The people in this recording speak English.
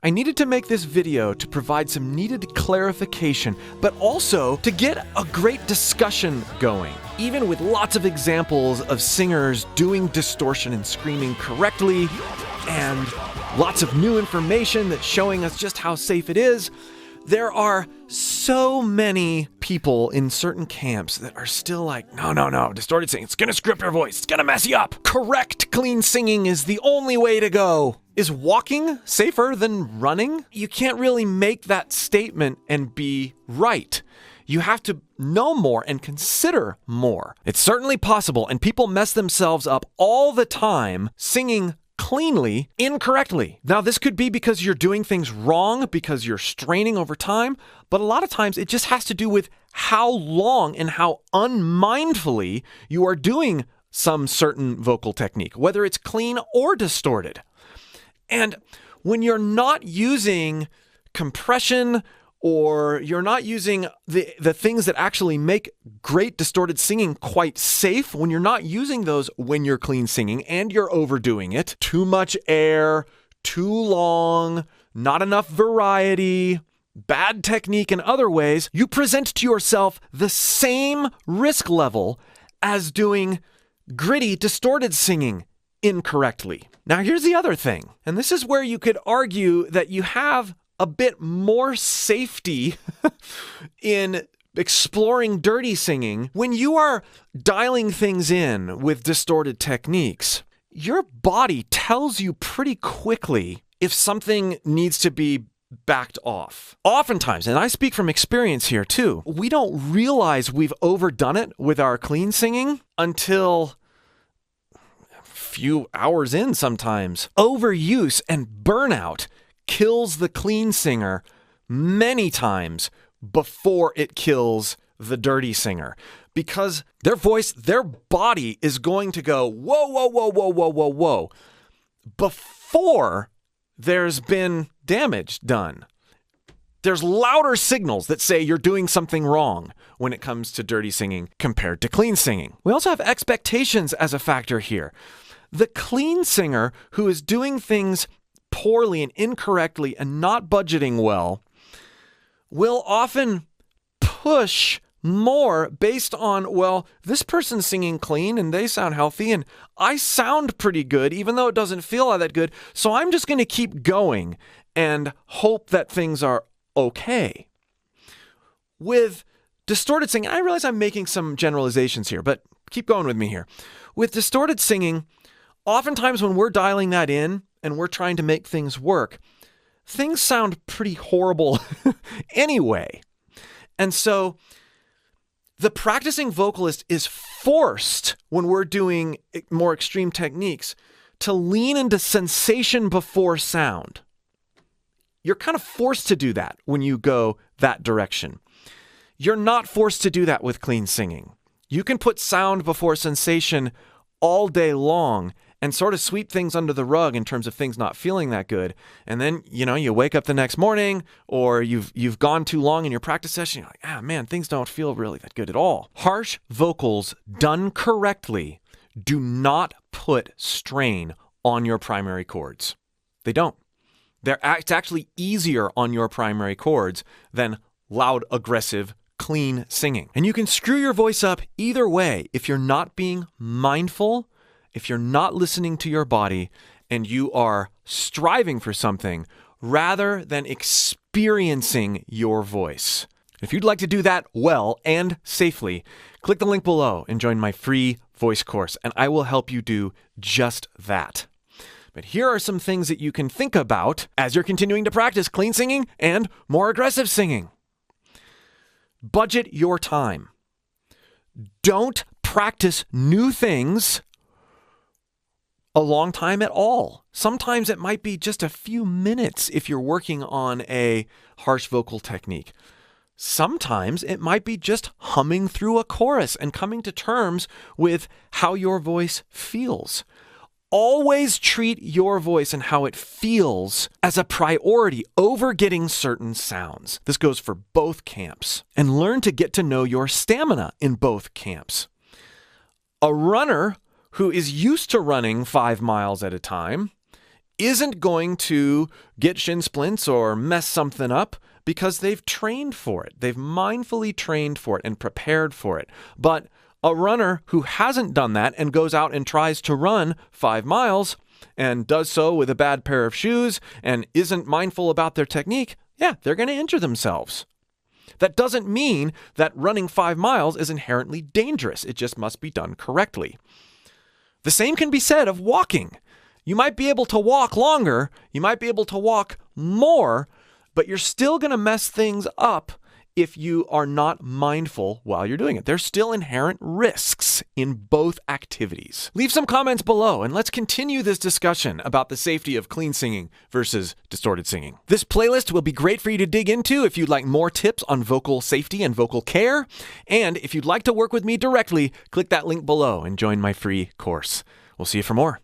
I needed to make this video to provide some needed clarification, but also to get a great discussion going, even with lots of examples of singers doing distortion and screaming correctly, and lots of new information that's showing us just how safe it is. There are so many people in certain camps that are still like, no, distorted singing, it's gonna screw up your voice, it's gonna mess you up. Correct, clean singing is the only way to go. Is walking safer than running? You can't really make that statement and be right. You have to know more and consider more. It's certainly possible, and people mess themselves up all the time singing cleanly, incorrectly. Now, this could be because you're doing things wrong, because you're straining over time, but a lot of times it just has to do with how long and how unmindfully you are doing some certain vocal technique, whether it's clean or distorted. And when you're not using compression or you're not using the things that actually make great distorted singing quite safe, when you're not using those when you're clean singing and you're overdoing it, too much air, too long, not enough variety, bad technique in other ways, you present to yourself the same risk level as doing gritty, distorted singing incorrectly. Now, here's the other thing, and this is where you could argue that you have a bit more safety in exploring dirty singing. When you are dialing things in with distorted techniques, your body tells you pretty quickly if something needs to be backed off. Oftentimes, and I speak from experience here too, we don't realize we've overdone it with our clean singing until few hours in sometimes. Overuse and burnout kills the clean singer many times before it kills the dirty singer, because their voice, their body is going to go, whoa, whoa, whoa, whoa, whoa, whoa, whoa, before there's been damage done. There's louder signals that say you're doing something wrong when it comes to dirty singing compared to clean singing. We also have expectations as a factor here. The clean singer who is doing things poorly and incorrectly and not budgeting well will often push more based on, well, this person's singing clean and they sound healthy and I sound pretty good even though it doesn't feel all that good, so I'm just going to keep going and hope that things are okay. With distorted singing, I realize I'm making some generalizations here, but keep going with me here. With distorted singing, oftentimes when we're dialing that in and we're trying to make things work, things sound pretty horrible anyway. And so the practicing vocalist is forced, when we're doing more extreme techniques, to lean into sensation before sound. You're kind of forced to do that when you go that direction. You're not forced to do that with clean singing. You can put sound before sensation all day long and sort of sweep things under the rug in terms of things not feeling that good. And then, you wake up the next morning or you've gone too long in your practice session. You're like, man, things don't feel really that good at all. Harsh vocals done correctly do not put strain on your primary chords. They don't. It's actually easier on your primary chords than loud, aggressive, clean singing. And you can screw your voice up either way if you're not being mindful, if you're not listening to your body, and you are striving for something rather than experiencing your voice. If you'd like to do that well and safely, click the link below and join my free voice course, and I will help you do just that. But here are some things that you can think about as you're continuing to practice clean singing and more aggressive singing. Budget your time. Don't practice new things a long time at all. Sometimes it might be just a few minutes if you're working on a harsh vocal technique. Sometimes it might be just humming through a chorus and coming to terms with how your voice feels. Always treat your voice and how it feels as a priority over getting certain sounds. This goes for both camps. And learn to get to know your stamina in both camps. A runner who is used to running 5 miles at a time isn't going to get shin splints or mess something up because they've trained for it. They've mindfully trained for it and prepared for it. But a runner who hasn't done that and goes out and tries to run 5 miles and does so with a bad pair of shoes and isn't mindful about their technique, yeah, they're going to injure themselves. That doesn't mean that running 5 miles is inherently dangerous. It just must be done correctly. The same can be said of walking. You might be able to walk longer, you might be able to walk more, but you're still going to mess things up if you are not mindful while you're doing it. There's still inherent risks in both activities. Leave some comments below and let's continue this discussion about the safety of clean singing versus distorted singing. This playlist will be great for you to dig into if you'd like more tips on vocal safety and vocal care. And if you'd like to work with me directly, click that link below and join my free course. We'll see you for more.